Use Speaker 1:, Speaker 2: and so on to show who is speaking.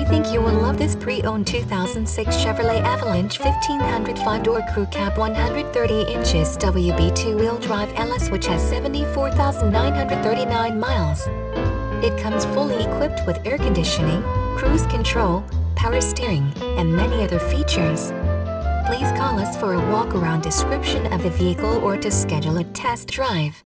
Speaker 1: think you will love this pre-owned 2006 Chevrolet Avalanche 1500 5-door crew cab 130 inches WB 2-wheel drive LS, which has 74,939 miles. It comes fully equipped with air conditioning, cruise control, power steering, and many other features. Please call us for a walk-around description of the vehicle or to schedule a test drive.